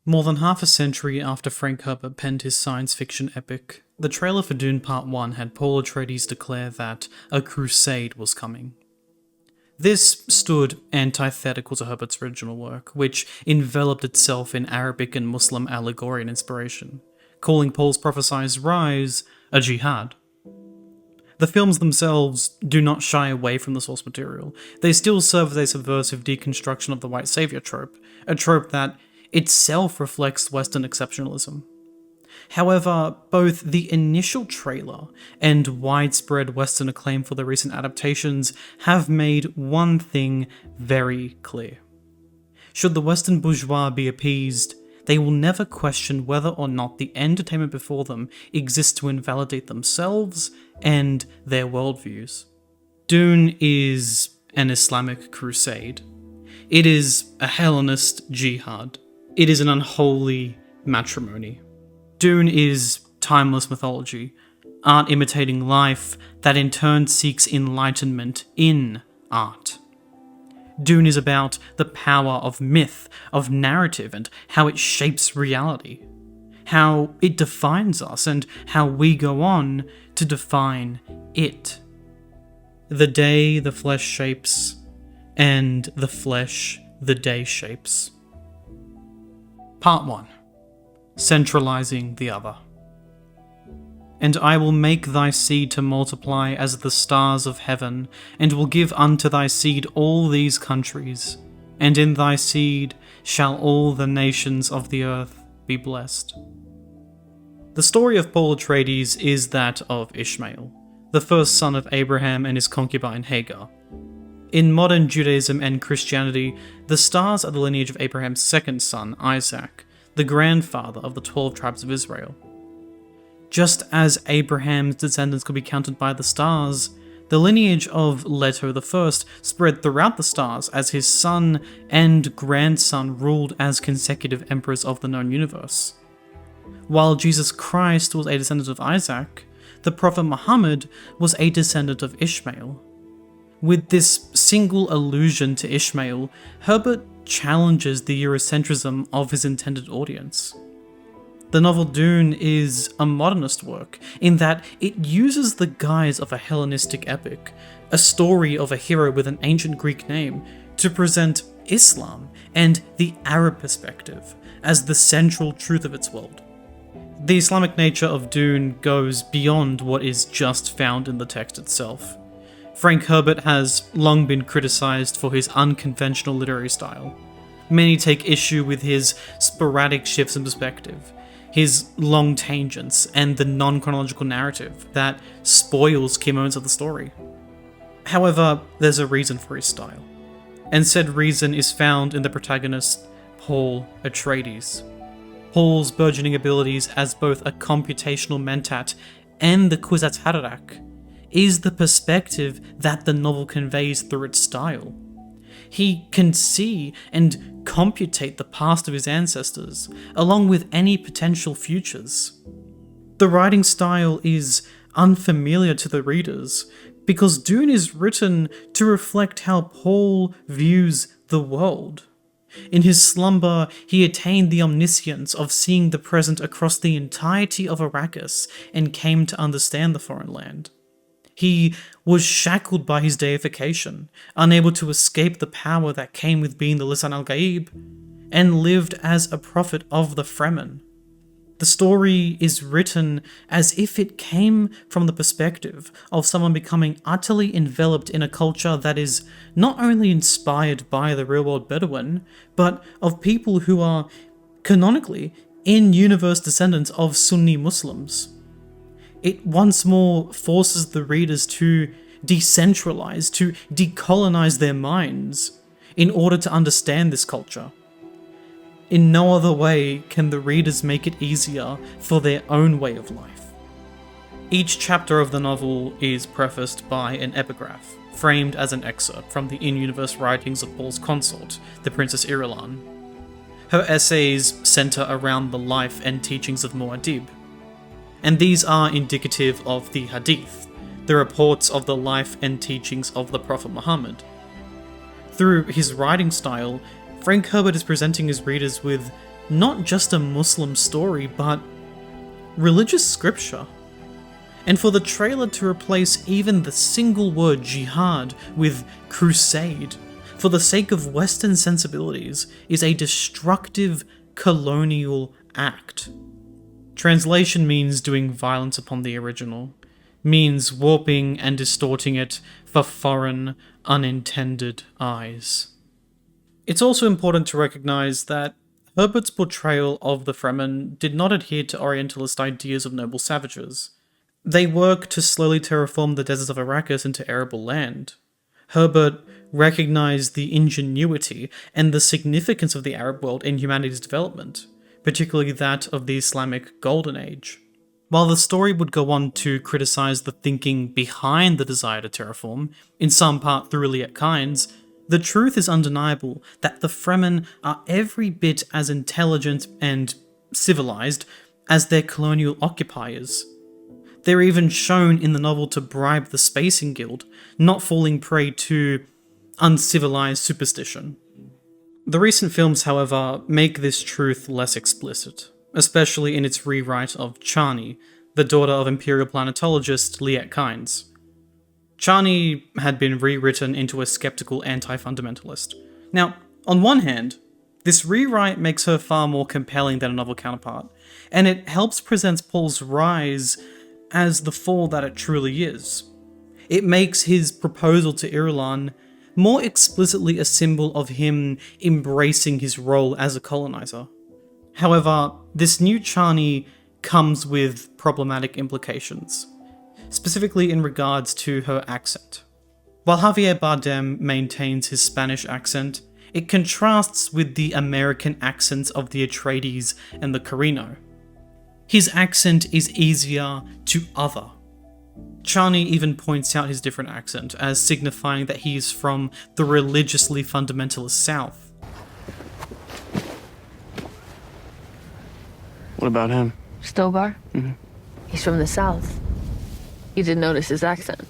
More than half a century after Frank Herbert penned his science fiction epic, the trailer for Dune Part 1 had Paul Atreides declare that a crusade was coming. This stood antithetical to Herbert's original work, which enveloped itself in Arabic and Muslim allegory and inspiration, calling Paul's prophesied rise a jihad. The films themselves do not shy away from the source material. They still serve as a subversive deconstruction of the white savior trope, a trope that itself reflects Western exceptionalism. However, both the initial trailer and widespread Western acclaim for the recent adaptations have made one thing very clear. Should the Western bourgeois be appeased, they will never question whether or not the entertainment before them exists to invalidate themselves and their worldviews. Dune is an Islamic crusade. It is a Hellenist jihad. It is an unholy matrimony. Dune is timeless mythology, art imitating life that in turn seeks enlightenment in art. Dune is about the power of myth, of narrative, and how it shapes reality, how it defines us, and how we go on to define it. The day the flesh shapes, and the flesh the day shapes. Part 1. Centralising the other. And I will make thy seed to multiply as the stars of heaven, and will give unto thy seed all these countries, and in thy seed shall all the nations of the earth be blessed. The story of Paul Atreides is that of Ishmael, the first son of Abraham and his concubine Hagar. In modern Judaism and Christianity, the stars are the lineage of Abraham's second son, Isaac, the grandfather of the 12 tribes of Israel. Just as Abraham's descendants could be counted by the stars, the lineage of Leto I spread throughout the stars as his son and grandson ruled as consecutive emperors of the known universe. While Jesus Christ was a descendant of Isaac, the Prophet Muhammad was a descendant of Ishmael. With this single allusion to Ishmael, Herbert challenges the Eurocentrism of his intended audience. The novel Dune is a modernist work in that it uses the guise of a Hellenistic epic, a story of a hero with an ancient Greek name, to present Islam and the Arab perspective as the central truth of its world. The Islamic nature of Dune goes beyond what is just found in the text itself. Frank Herbert has long been criticised for his unconventional literary style. Many take issue with his sporadic shifts in perspective, his long tangents, and the non-chronological narrative that spoils key moments of the story. However, there's a reason for his style, and said reason is found in the protagonist, Paul Atreides. Paul's burgeoning abilities as both a computational mentat and the Kwisatz Haderach is the perspective that the novel conveys through its style. He can see and computate the past of his ancestors, along with any potential futures. The writing style is unfamiliar to the readers, because Dune is written to reflect how Paul views the world. In his slumber, he attained the omniscience of seeing the present across the entirety of Arrakis and came to understand the foreign land. He was shackled by his deification, unable to escape the power that came with being the Lisan al-Gaib, and lived as a prophet of the Fremen. The story is written as if it came from the perspective of someone becoming utterly enveloped in a culture that is not only inspired by the real-world Bedouin, but of people who are, canonically, in-universe descendants of Sunni Muslims. It once more forces the readers to decentralize, to decolonize their minds in order to understand this culture. In no other way can the readers make it easier for their own way of life. Each chapter of the novel is prefaced by an epigraph, framed as an excerpt from the in-universe writings of Paul's consort, the Princess Irulan. Her essays center around the life and teachings of Muad'Dib, and these are indicative of the Hadith, the reports of the life and teachings of the Prophet Muhammad. Through his writing style, Frank Herbert is presenting his readers with not just a Muslim story, but religious scripture. And for the trailer to replace even the single word jihad with crusade, for the sake of Western sensibilities, is a destructive colonial act. Translation means doing violence upon the original, means warping and distorting it for foreign, unintended eyes. It's also important to recognise that Herbert's portrayal of the Fremen did not adhere to Orientalist ideas of noble savages. They work to slowly terraform the deserts of Arrakis into arable land. Herbert recognised the ingenuity and the significance of the Arab world in humanity's development, particularly that of the Islamic Golden Age. While the story would go on to criticise the thinking behind the desire to terraform, in some part through Liet Kynes, the truth is undeniable that the Fremen are every bit as intelligent and civilised as their colonial occupiers. They're even shown in the novel to bribe the Spacing Guild, not falling prey to uncivilised superstition. The recent films, however, make this truth less explicit, especially in its rewrite of Chani, the daughter of Imperial planetologist Liet Kynes. Chani had been rewritten into a skeptical anti-fundamentalist. Now, on one hand, this rewrite makes her far more compelling than a novel counterpart, and it helps present Paul's rise as the fall that it truly is. It makes his proposal to Irulan more explicitly a symbol of him embracing his role as a colonizer. However, this new Chani comes with problematic implications, specifically in regards to her accent. While Javier Bardem maintains his Spanish accent, it contrasts with the American accents of the Atreides and the Carino. His accent is easier to other. Chani even points out his different accent as signifying that he is from the religiously fundamentalist South. What about him? Stobar? Mm-hmm. He's from the South. You didn't notice his accent.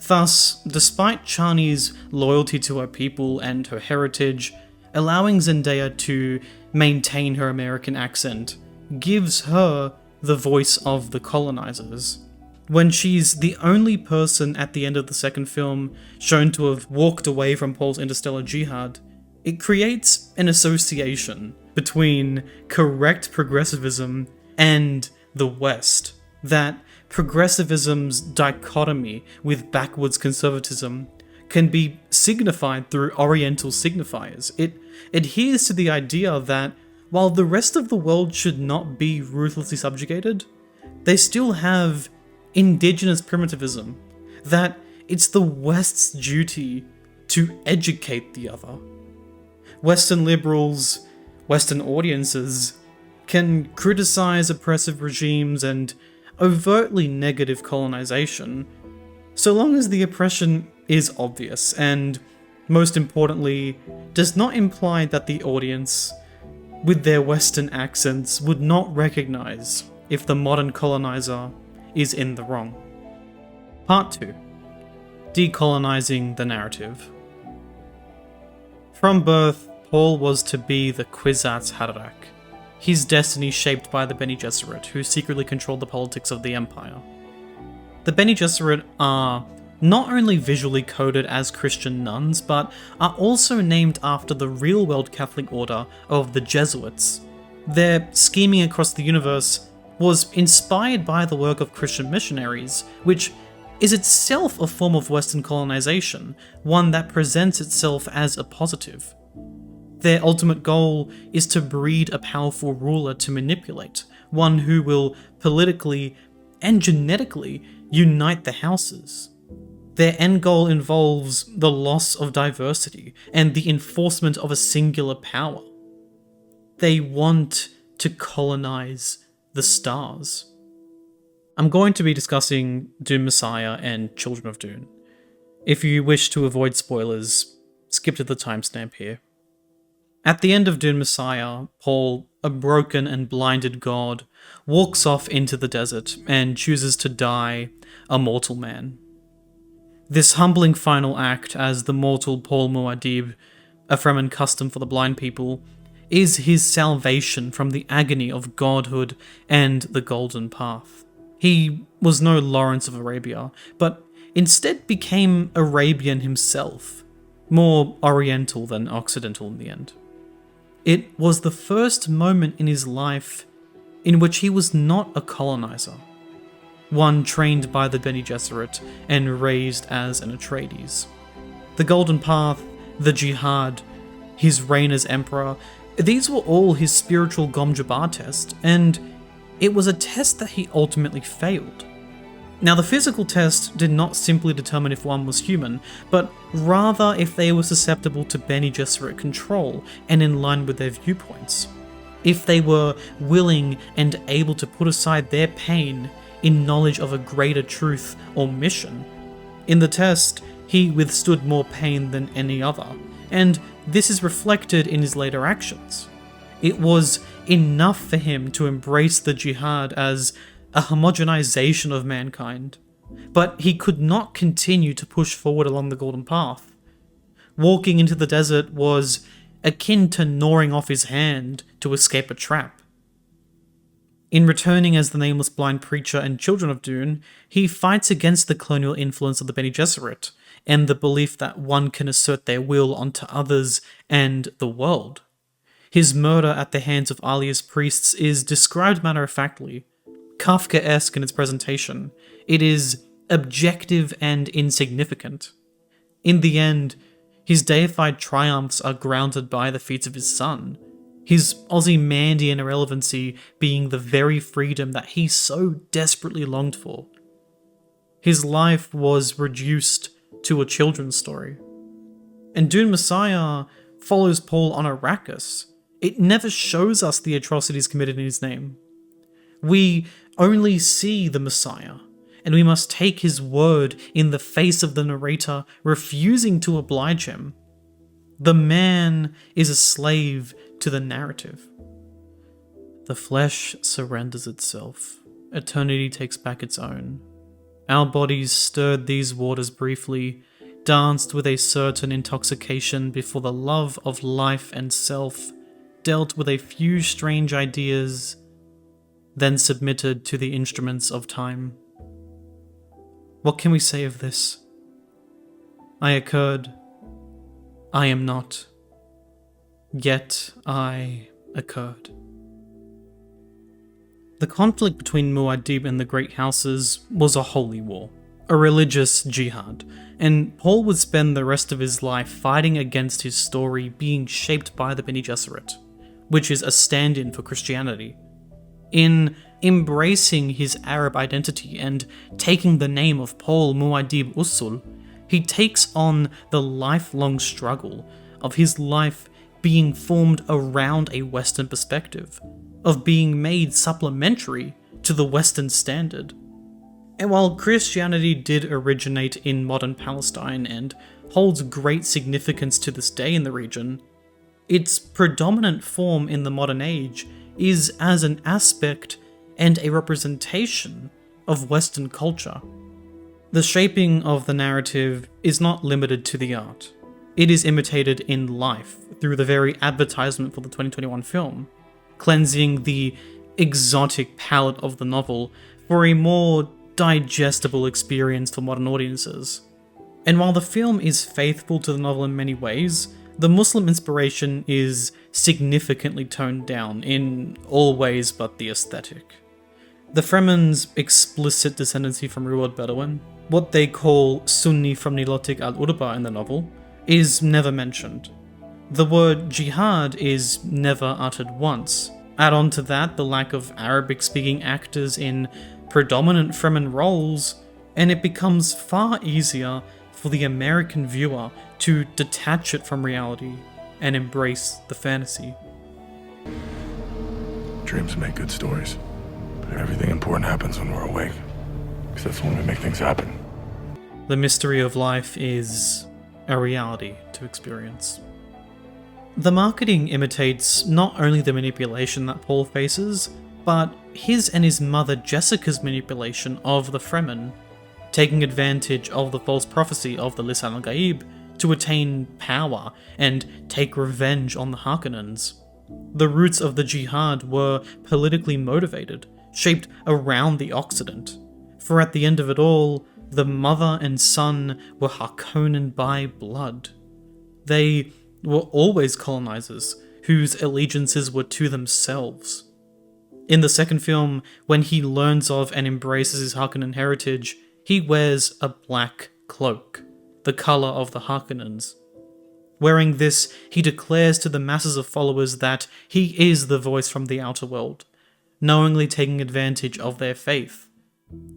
Thus, despite Chani's loyalty to her people and her heritage, allowing Zendaya to maintain her American accent gives her the voice of the colonizers. When she's the only person at the end of the second film shown to have walked away from Paul's interstellar jihad, it creates an association between correct progressivism and the West, that progressivism's dichotomy with backwards conservatism can be signified through Oriental signifiers. It adheres to the idea that while the rest of the world should not be ruthlessly subjugated, they still have indigenous primitivism, that it's the West's duty to educate the other. Western liberals, Western audiences, can criticize oppressive regimes and overtly negative colonization, so long as the oppression is obvious and, most importantly, does not imply that the audience, with their Western accents, would not recognize if the modern colonizer is in the wrong. Part 2. Decolonising the narrative. From birth, Paul was to be the Kwisatz Haderach, his destiny shaped by the Bene Gesserit, who secretly controlled the politics of the Empire. The Bene Gesserit are not only visually coded as Christian nuns, but are also named after the real-world Catholic order of the Jesuits. Their scheming across the universe was inspired by the work of Christian missionaries, which is itself a form of Western colonization, one that presents itself as a positive. Their ultimate goal is to breed a powerful ruler to manipulate, one who will politically and genetically unite the houses. Their end goal involves the loss of diversity and the enforcement of a singular power. They want to colonize the stars. I'm going to be discussing Dune Messiah and Children of Dune. If you wish to avoid spoilers, skip to the timestamp here. At the end of Dune Messiah, Paul, a broken and blinded god, walks off into the desert and chooses to die a mortal man. This humbling final act as the mortal Paul Muad'Dib, a Fremen custom for the blind people, is his salvation from the agony of godhood and the golden path. He was no Lawrence of Arabia, but instead became Arabian himself, more Oriental than Occidental in the end. It was the first moment in his life in which he was not a colonizer, one trained by the Bene Gesserit and raised as an Atreides. The Golden Path, the Jihad, his reign as emperor, these were all his spiritual Gom Jabbar test, and it was a test that he ultimately failed. Now, the physical test did not simply determine if one was human, but rather if they were susceptible to Bene Gesserit control and in line with their viewpoints. If they were willing and able to put aside their pain in knowledge of a greater truth or mission. In the test, he withstood more pain than any other, and this is reflected in his later actions. It was enough for him to embrace the Jihad as a homogenization of mankind, but he could not continue to push forward along the Golden Path. Walking into the desert was akin to gnawing off his hand to escape a trap. In returning as the nameless blind preacher and children of Dune, he fights against the colonial influence of the Bene Gesserit and the belief that one can assert their will onto others and the world. His murder at the hands of Alia's priests is described matter-of-factly, Kafkaesque in its presentation. It is objective and insignificant. In the end, his deified triumphs are grounded by the feats of his son, his Ozymandian irrelevancy being the very freedom that he so desperately longed for. His life was reduced to a children's story. And Dune Messiah follows Paul on Arrakis. It never shows us the atrocities committed in his name. We only see the Messiah, and we must take his word in the face of the narrator refusing to oblige him. The man is a slave to the narrative. The flesh surrenders itself. Eternity takes back its own. Our bodies stirred these waters briefly, danced with a certain intoxication before the love of life and self, dealt with a few strange ideas, then submitted to the instruments of time. What can we say of this? I occurred. I am not. Yet I occurred. The conflict between Muad'Dib and the Great Houses was a holy war, a religious jihad, and Paul would spend the rest of his life fighting against his story being shaped by the Bene Gesserit, which is a stand-in for Christianity. In embracing his Arab identity and taking the name of Paul Muad'Dib Usul, he takes on the lifelong struggle of his life being formed around a Western perspective, of being made supplementary to the Western standard. And while Christianity did originate in modern Palestine and holds great significance to this day in the region, its predominant form in the modern age is as an aspect and a representation of Western culture. The shaping of the narrative is not limited to the art. It is imitated in life through the very advertisement for the 2021 film, cleansing the exotic palette of the novel for a more digestible experience for modern audiences. And while the film is faithful to the novel in many ways, the Muslim inspiration is significantly toned down in all ways but the aesthetic. The Fremen's explicit descendancy from Ruwad Bedouin, what they call Sunni from Nilotic al-Urba in the novel, is never mentioned. The word jihad is never uttered once. Add on to that the lack of Arabic-speaking actors in predominant Fremen roles, and it becomes far easier for the American viewer to detach it from reality and embrace the fantasy. Dreams make good stories, but everything important happens when we're awake, because that's when we make things happen. The mystery of life is a reality to experience. The marketing imitates not only the manipulation that Paul faces, but his and his mother Jessica's manipulation of the Fremen, taking advantage of the false prophecy of the Lisan al-Gaib to attain power and take revenge on the Harkonnens. The roots of the jihad were politically motivated, shaped around the Occident, for at the end of it all, the mother and son were Harkonnen by blood. They were always colonizers, whose allegiances were to themselves. In the second film, when he learns of and embraces his Harkonnen heritage, he wears a black cloak, the colour of the Harkonnens. Wearing this, he declares to the masses of followers that he is the voice from the outer world, knowingly taking advantage of their faith.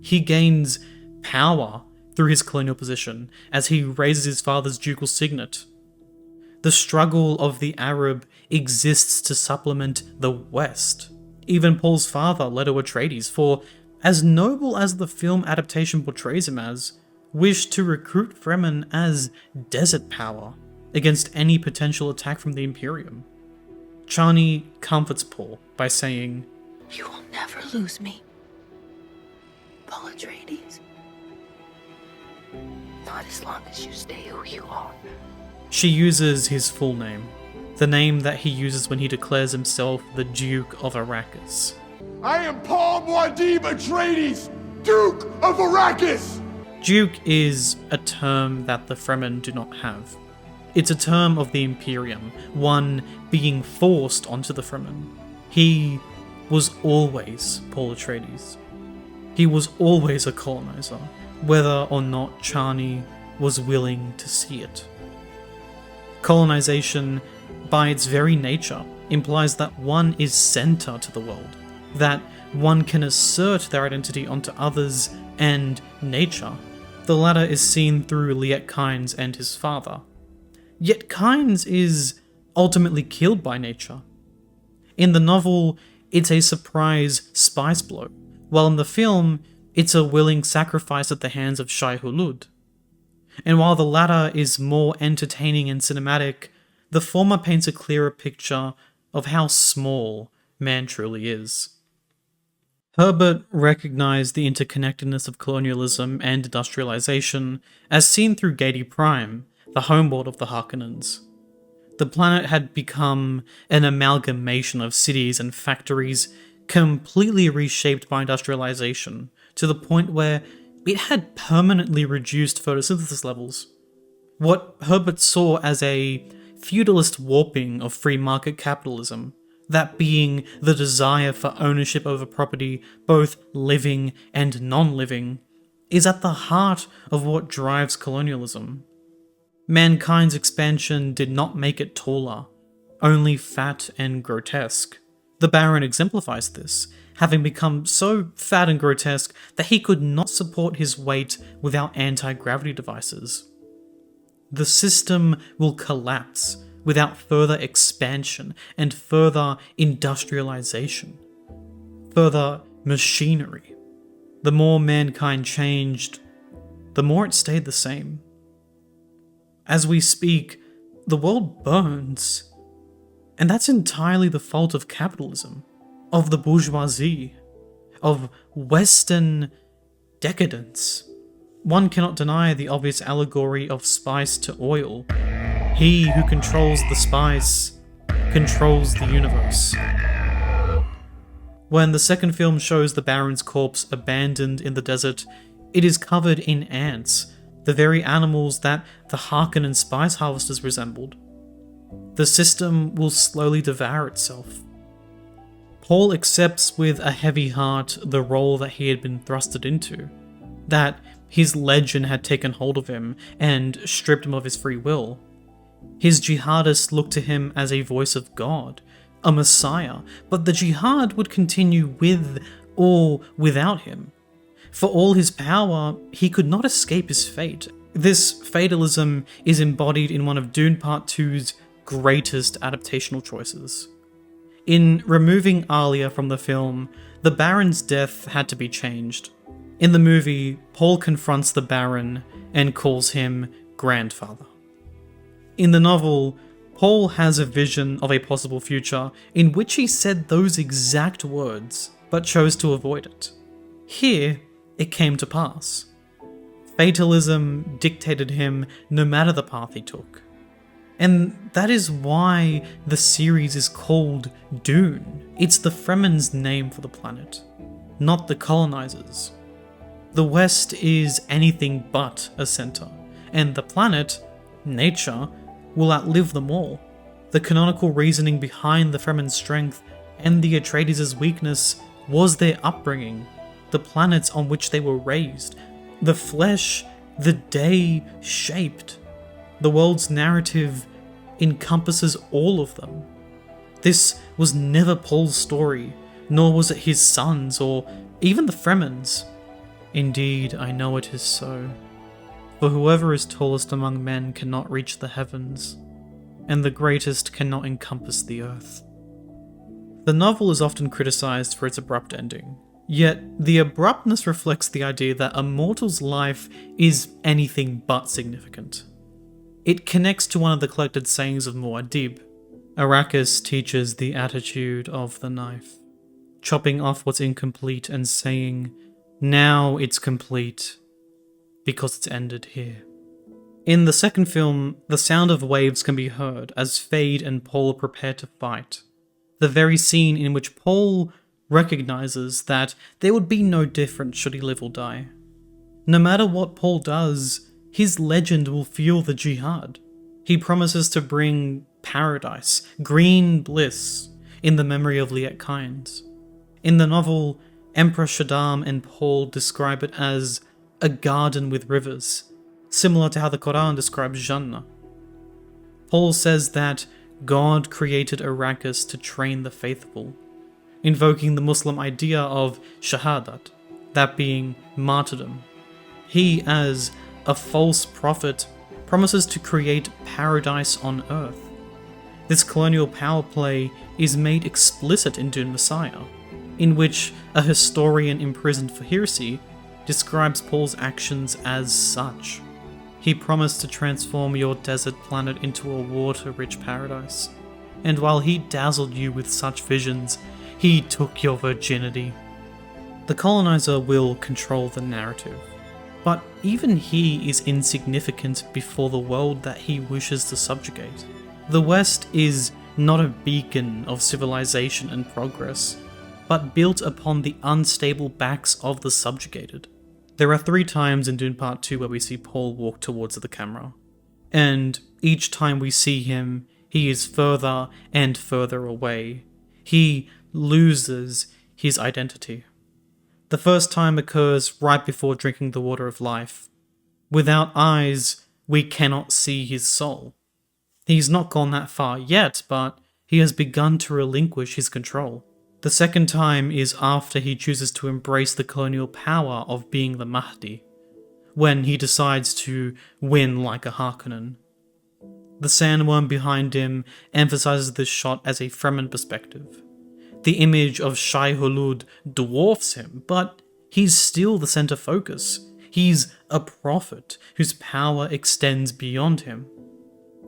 He gains power through his colonial position as he raises his father's ducal signet. The struggle of the Arab exists to supplement the West. Even Paul's father, Leto Atreides, for as noble as the film adaptation portrays him as, wished to recruit Fremen as desert power against any potential attack from the Imperium. Chani comforts Paul by saying, You will never lose me, Paul Atreides. Not as long as you stay who you are. She uses his full name, the name that he uses when he declares himself the Duke of Arrakis. I am Paul Muad'Dib Atreides, Duke of Arrakis! Duke is a term that the Fremen do not have. It's a term of the Imperium, one being forced onto the Fremen. He was always Paul Atreides. He was always a colonizer, whether or not Chani was willing to see it. Colonization, by its very nature, implies that one is center to the world, that one can assert their identity onto others and nature. The latter is seen through Liet Kynes and his father. Yet Kynes is ultimately killed by nature. In the novel, it's a surprise spice blow, while in the film, it's a willing sacrifice at the hands of Shai Hulud. And while the latter is more entertaining and cinematic, the former paints a clearer picture of how small man truly is. Herbert recognized the interconnectedness of colonialism and industrialization as seen through Gedi Prime, the homeworld of the Harkonnens. The planet had become an amalgamation of cities and factories completely reshaped by industrialization, to the point where it had permanently reduced photosynthesis levels. What Herbert saw as a feudalist warping of free market capitalism, that being the desire for ownership over property, both living and non-living, is at the heart of what drives colonialism. Mankind's expansion did not make it taller, only fat and grotesque. The Baron exemplifies this, having become so fat and grotesque that he could not support his weight without anti-gravity devices. The system will collapse without further expansion and further industrialization, further machinery. The more mankind changed, the more it stayed the same. As we speak, the world burns, and that's entirely the fault of capitalism, of the bourgeoisie, of Western decadence. One cannot deny the obvious allegory of spice to oil. He who controls the spice controls the universe. When the second film shows the Baron's corpse abandoned in the desert, it is covered in ants, the very animals that the Harkonnen spice harvesters resembled. The system will slowly devour itself. Paul accepts with a heavy heart the role that he had been thrusted into, that his legend had taken hold of him and stripped him of his free will. His jihadists looked to him as a voice of God, a messiah, but the jihad would continue with or without him. For all his power, he could not escape his fate. This fatalism is embodied in one of Dune Part 2's greatest adaptational choices. In removing Alia from the film, the Baron's death had to be changed. In the movie, Paul confronts the Baron and calls him grandfather. In the novel, Paul has a vision of a possible future in which he said those exact words, but chose to avoid it. Here, it came to pass. Fatalism dictated him no matter the path he took. And that is why the series is called Dune. It's the Fremen's name for the planet, not the colonizers. The West is anything but a center, and the planet, nature, will outlive them all. The canonical reasoning behind the Fremen's strength and the Atreides' weakness was their upbringing, the planets on which they were raised, the flesh that they shaped. The world's narrative encompasses all of them. This was never Paul's story, nor was it his sons, or even the Fremen's. Indeed, I know it is so. For whoever is tallest among men cannot reach the heavens, and the greatest cannot encompass the earth. The novel is often criticized for its abrupt ending, yet the abruptness reflects the idea that a mortal's life is anything but significant. It connects to one of the collected sayings of Muad'Dib. Arrakis teaches the attitude of the knife, chopping off what's incomplete and saying, "Now it's complete, because it's ended here." In the second film, the sound of waves can be heard as Fade and Paul prepare to fight. The very scene in which Paul recognizes that there would be no difference should he live or die. No matter what Paul does, his legend will fuel the jihad. He promises to bring paradise, green bliss, in the memory of Liet Kynes. In the novel, Emperor Shaddam and Paul describe it as a garden with rivers, similar to how the Quran describes Jannah. Paul says that God created Arrakis to train the faithful, invoking the Muslim idea of shahadat, that being martyrdom. He, as a false prophet, promises to create paradise on earth. This colonial power play is made explicit in Dune Messiah, in which a historian imprisoned for heresy describes Paul's actions as such. He promised to transform your desert planet into a water-rich paradise, and while he dazzled you with such visions, he took your virginity. The colonizer will control the narrative, but even he is insignificant before the world that he wishes to subjugate. The West is not a beacon of civilization and progress, but built upon the unstable backs of the subjugated. There are 3 times in Dune Part 2 where we see Paul walk towards the camera, and each time we see him, he is further and further away. He loses his identity. The first time occurs right before drinking the water of life. Without eyes, we cannot see his soul. He's not gone that far yet, but he has begun to relinquish his control. The second time is after he chooses to embrace the colonial power of being the Mahdi, when he decides to win like a Harkonnen. The sandworm behind him emphasizes this shot as a Fremen perspective. The image of Shai Hulud dwarfs him, but he's still the center focus. He's a prophet whose power extends beyond him.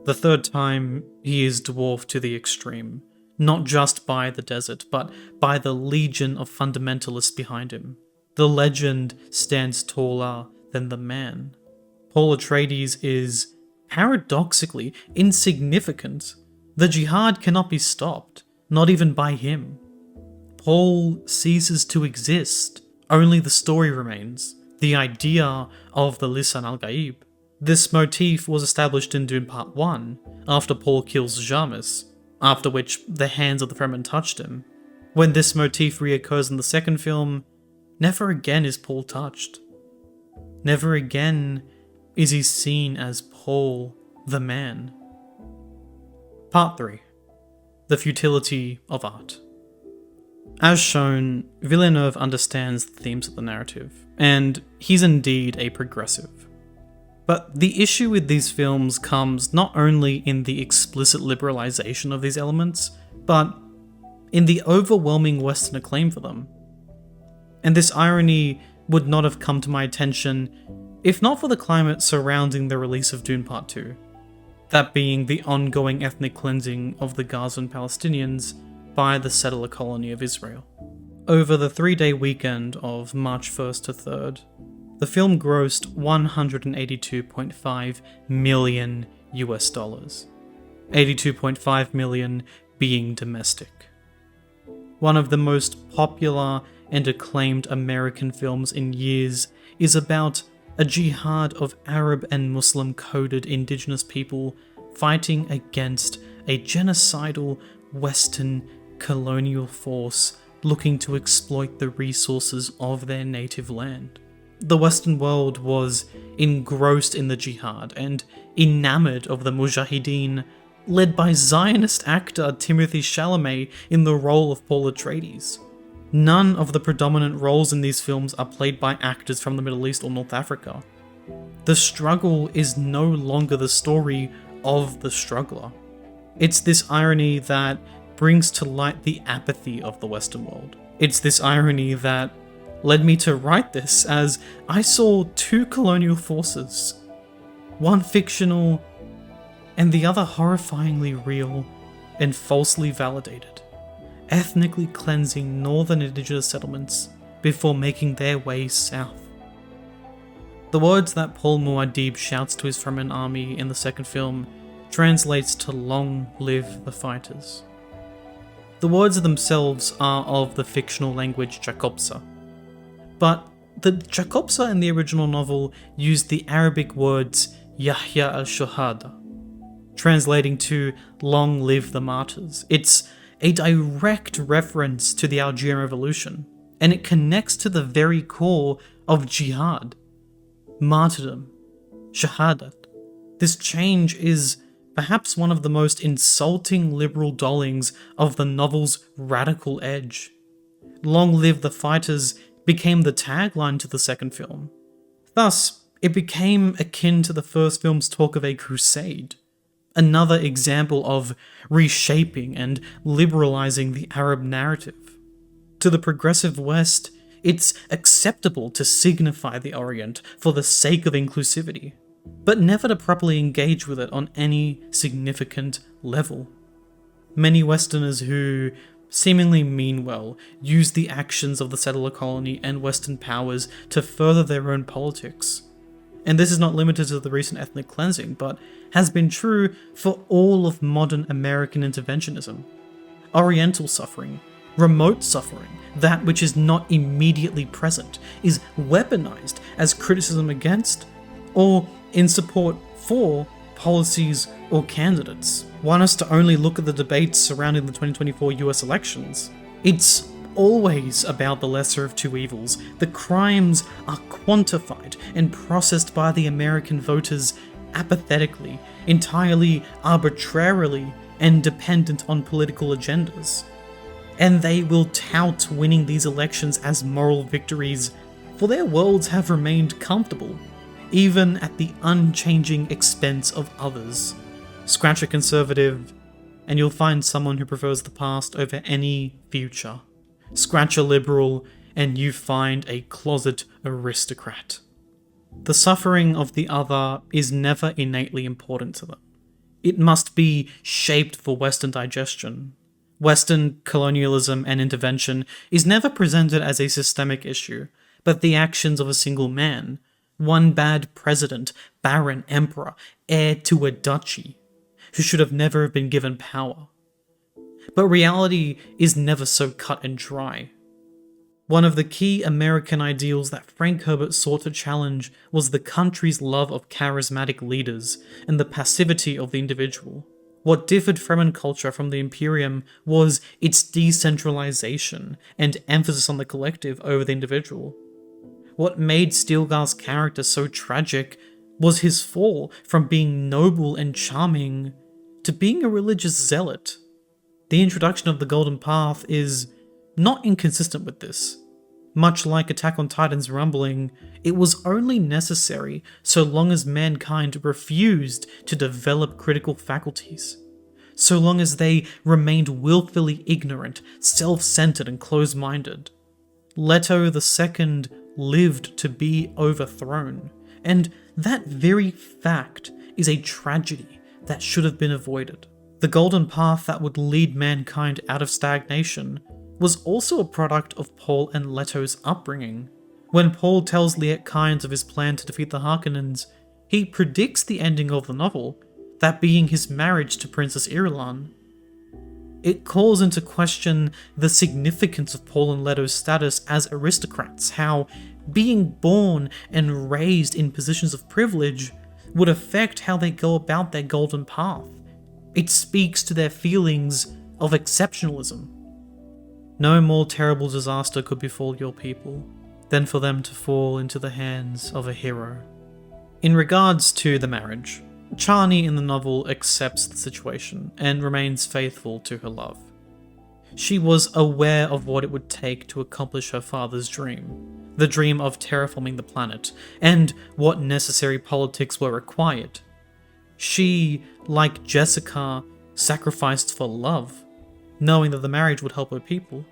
The third time, he is dwarfed to the extreme, not just by the desert, but by the legion of fundamentalists behind him. The legend stands taller than the man. Paul Atreides is, paradoxically, insignificant. The jihad cannot be stopped, not even by him. Paul ceases to exist. Only the story remains, the idea of the Lisan al-Gaib. This motif was established in Dune Part 1, after Paul kills Jamis, after which the hands of the Fremen touched him. When this motif reoccurs in the second film, never again is Paul touched. Never again is he seen as Paul the man. Part 3. The Futility of Art. As shown, Villeneuve understands the themes of the narrative, and he's indeed a progressive. But the issue with these films comes not only in the explicit liberalization of these elements, but in the overwhelming Western acclaim for them. And this irony would not have come to my attention if not for the climate surrounding the release of Dune Part 2, that being the ongoing ethnic cleansing of the Gazan Palestinians by the settler colony of Israel. Over the 3-day weekend of March 1st to 3rd, The film grossed $182.5 million US dollars, 82.5 million being domestic. One of the most popular and acclaimed American films in years is about a jihad of Arab and Muslim-coded indigenous people fighting against a genocidal Western colonial force looking to exploit the resources of their native land. The Western world was engrossed in the jihad and enamored of the Mujahideen, led by Zionist actor Timothée Chalamet in the role of Paul Atreides. None of the predominant roles in these films are played by actors from the Middle East or North Africa. The struggle is no longer the story of the struggler. It's this irony that brings to light the apathy of the Western world. It's this irony that led me to write this, as I saw two colonial forces, one fictional and the other horrifyingly real and falsely validated, ethnically cleansing northern indigenous settlements before making their way south. The words that Paul Muad'Dib shouts to his Fremen army in the second film translates to "Long live the fighters." The words themselves are of the fictional language Jacobsa, but the Jacobsa in the original novel used the Arabic words Yahya al-Shuhada, translating to "Long live the martyrs." It's a direct reference to the Algerian Revolution, and it connects to the very core of jihad, martyrdom, shahadat. This change is perhaps one of the most insulting liberal dollings of the novel's radical edge. "Long live the fighters" became the tagline to the second film. Thus, it became akin to the first film's talk of a crusade, another example of reshaping and liberalizing the Arab narrative. To the progressive West, it's acceptable to signify the Orient for the sake of inclusivity, but never to properly engage with it on any significant level. Many Westerners who seemingly mean well use the actions of the settler colony and Western powers to further their own politics. And this is not limited to the recent ethnic cleansing, but has been true for all of modern American interventionism. Oriental suffering, remote suffering, that which is not immediately present, is weaponized as criticism against, or in support for, policies or candidates. Want us to only look at the debates surrounding the 2024 US elections? It's always about the lesser of two evils. The crimes are quantified and processed by the American voters apathetically, entirely arbitrarily, and dependent on political agendas. And they will tout winning these elections as moral victories, for their worlds have remained comfortable, even at the unchanging expense of others. Scratch a conservative, and you'll find someone who prefers the past over any future. Scratch a liberal, and you find a closet aristocrat. The suffering of the other is never innately important to them. It must be shaped for Western digestion. Western colonialism and intervention is never presented as a systemic issue, but the actions of a single man, one bad president, baron, emperor, heir to a duchy, who should have never been given power. But reality is never so cut and dry. One of the key American ideals that Frank Herbert sought to challenge was the country's love of charismatic leaders and the passivity of the individual. What differed Fremen culture from the Imperium was its decentralization and emphasis on the collective over the individual. What made Stilgar's character so tragic was his fall from being noble and charming to being a religious zealot. The introduction of the Golden Path is not inconsistent with this. Much like Attack on Titan's rumbling, it was only necessary so long as mankind refused to develop critical faculties. So long as they remained willfully ignorant, self-centered, and close-minded. Leto II lived to be overthrown, and that very fact is a tragedy that should have been avoided. The golden path that would lead mankind out of stagnation was also a product of Paul and Leto's upbringing. When Paul tells Liet Kynes of his plan to defeat the Harkonnens, he predicts the ending of the novel, that being his marriage to Princess Irulan. It calls into question the significance of Paul and Leto's status as aristocrats, how being born and raised in positions of privilege would affect how they go about their golden path. It speaks to their feelings of exceptionalism. No more terrible disaster could befall your people than for them to fall into the hands of a hero. In regards to the marriage, Chani in the novel accepts the situation and remains faithful to her love. She was aware of what it would take to accomplish her father's dream, the dream of terraforming the planet, and what necessary politics were required. She, like Jessica, sacrificed for love, knowing that the marriage would help her people.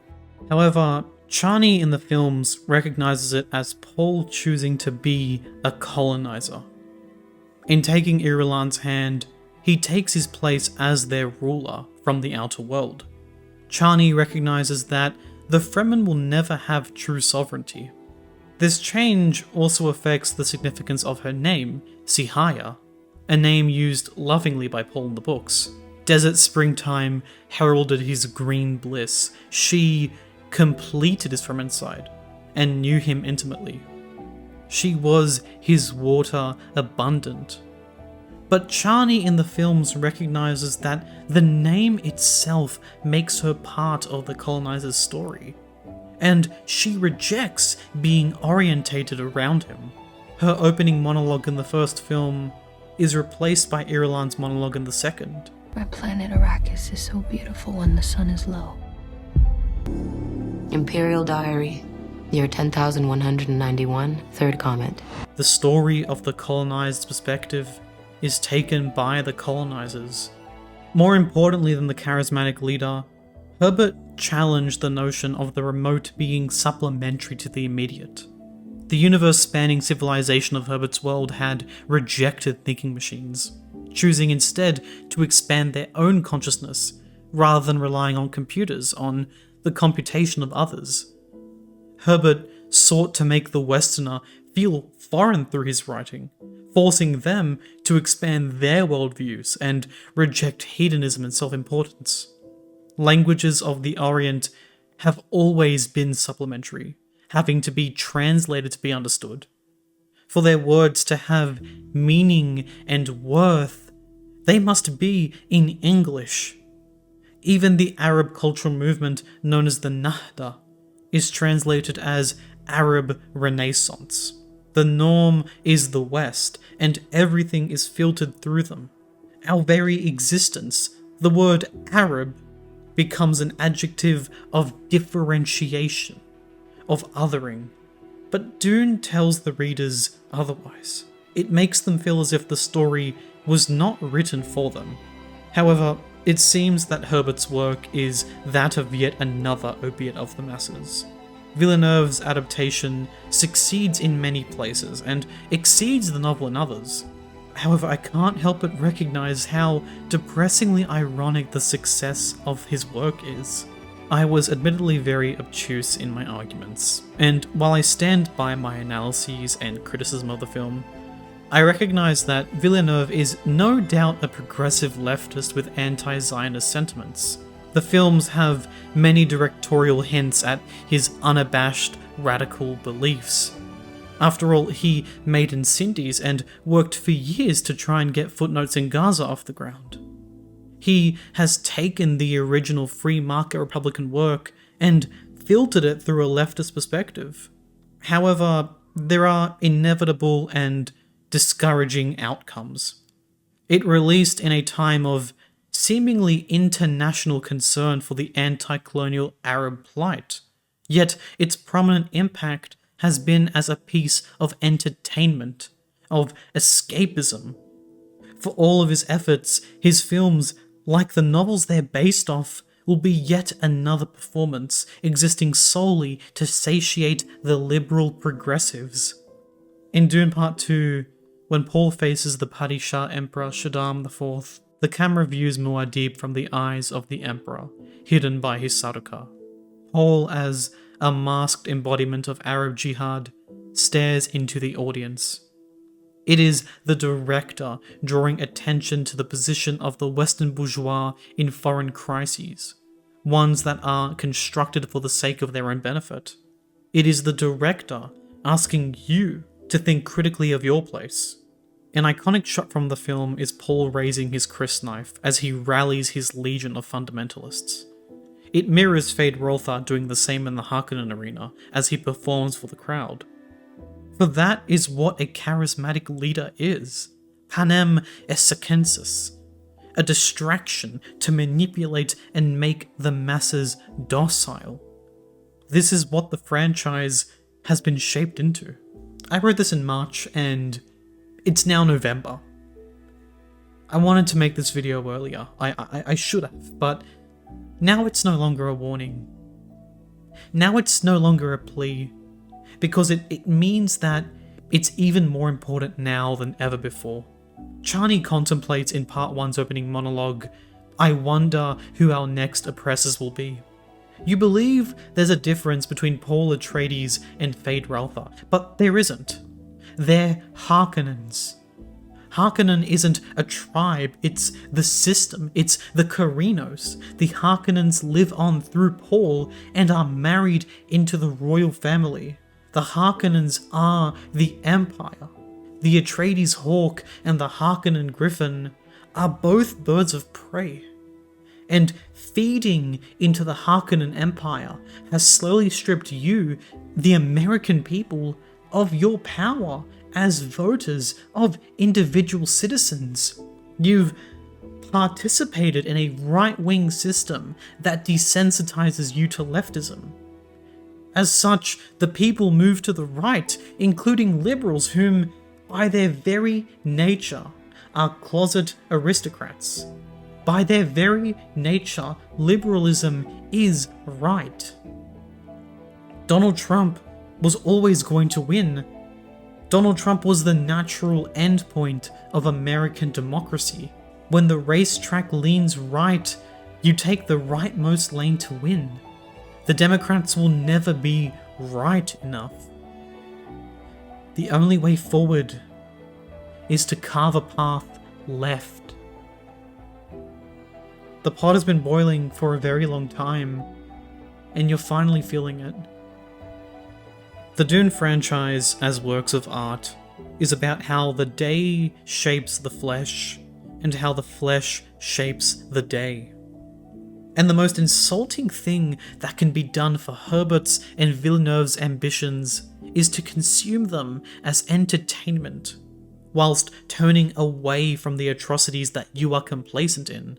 However, Chani in the films recognizes it as Paul choosing to be a colonizer. In taking Irulan's hand, he takes his place as their ruler from the outer world. Chani recognizes that the Fremen will never have true sovereignty. This change also affects the significance of her name, Sihaya, a name used lovingly by Paul in the books. Desert Springtime heralded his green bliss. She completed his Fremen side and knew him intimately. She was his water abundant. But Chani in the films recognizes that the name itself makes her part of the colonizer's story, and she rejects being orientated around him. Her opening monologue in the first film is replaced by Irulan's monologue in the second. My planet Arrakis is so beautiful when the sun is low. Imperial Diary, year 10,191, third comment. The story of the colonized's perspective is taken by the colonizers. More importantly than the charismatic leader, Herbert challenged the notion of the remote being supplementary to the immediate. The universe-spanning civilization of Herbert's world had rejected thinking machines, choosing instead to expand their own consciousness rather than relying on computers, on the computation of others. Herbert sought to make the Westerner feel foreign through his writing, forcing them to expand their worldviews and reject hedonism and self-importance. Languages of the Orient have always been supplementary, having to be translated to be understood. For their words to have meaning and worth, they must be in English. Even the Arab cultural movement known as the Nahda is translated as Arab Renaissance. The norm is the West, and everything is filtered through them. Our very existence, the word Arab, becomes an adjective of differentiation, of othering. But Dune tells the readers otherwise. It makes them feel as if the story was not written for them. However, it seems that Herbert's work is that of yet another opiate of the masses. Villeneuve's adaptation succeeds in many places and exceeds the novel in others. However, I can't help but recognize how depressingly ironic the success of his work is. I was admittedly very obtuse in my arguments, and while I stand by my analyses and criticism of the film, I recognize that Villeneuve is no doubt a progressive leftist with anti-Zionist sentiments. The films have many directorial hints at his unabashed radical beliefs. After all, he made Incendies and worked for years to try and get Footnotes in Gaza off the ground. He has taken the original free market Republican work and filtered it through a leftist perspective. However, there are inevitable and discouraging outcomes. It released in a time of seemingly international concern for the anti-colonial Arab plight, yet its prominent impact has been as a piece of entertainment, of escapism. For all of his efforts, his films, like the novels they're based off, will be yet another performance existing solely to satiate the liberal progressives. In Dune Part 2, when Paul faces the Padishah Emperor Shaddam IV, the camera views Muad'Dib from the eyes of the Emperor, hidden by his Sarukar. Paul, as a masked embodiment of Arab jihad, stares into the audience. It is the director drawing attention to the position of the Western bourgeois in foreign crises, ones that are constructed for the sake of their own benefit. It is the director asking you to think critically of your place. An iconic shot from the film is Paul raising his crysknife as he rallies his legion of fundamentalists. It mirrors Feyd-Rautha doing the same in the Harkonnen arena as he performs for the crowd. For that is what a charismatic leader is, panem essecensis, a distraction to manipulate and make the masses docile. This is what the franchise has been shaped into. I wrote this in March and it's now November. I wanted to make this video earlier. I should have, but now it's no longer a warning. Now it's no longer a plea, because it means that it's even more important now than ever before. Chani contemplates in Part 1's opening monologue, "I wonder who our next oppressors will be." You believe there's a difference between Paul Atreides and Feyd-Rautha, but there isn't. They're Harkonnens. Harkonnen isn't a tribe, it's the system, it's the Corrinos. The Harkonnens live on through Paul and are married into the royal family. The Harkonnens are the Empire. The Atreides hawk and the Harkonnen griffin are both birds of prey. And feeding into the Harkonnen Empire has slowly stripped you, the American people, of your power as voters, of individual citizens. You've participated in a right-wing system that desensitizes you to leftism. As such, the people move to the right, including liberals whom, by their very nature, are closet aristocrats. By their very nature, liberalism is right. Donald Trump was always going to win. Donald Trump was the natural endpoint of American democracy. When the racetrack leans right, you take the rightmost lane to win. The Democrats will never be right enough. The only way forward is to carve a path left. The pot has been boiling for a very long time, and you're finally feeling it. The Dune franchise, as works of art, is about how the day shapes the flesh, and how the flesh shapes the day. And the most insulting thing that can be done for Herbert's and Villeneuve's ambitions is to consume them as entertainment, whilst turning away from the atrocities that you are complacent in.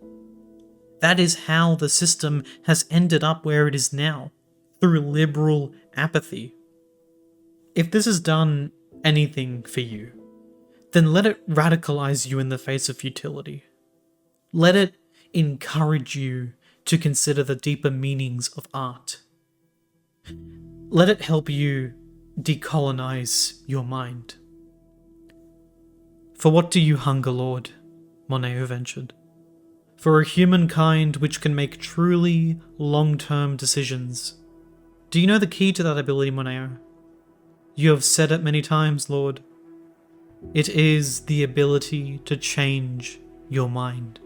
That is how the system has ended up where it is now, through liberal apathy. If this has done anything for you, then let it radicalize you in the face of futility. Let it encourage you to consider the deeper meanings of art. Let it help you decolonize your mind. For what do you hunger, Lord? Monet ventured. For a humankind which can make truly long-term decisions. Do you know the key to that ability, Monet? You have said it many times, Lord. It is the ability to change your mind.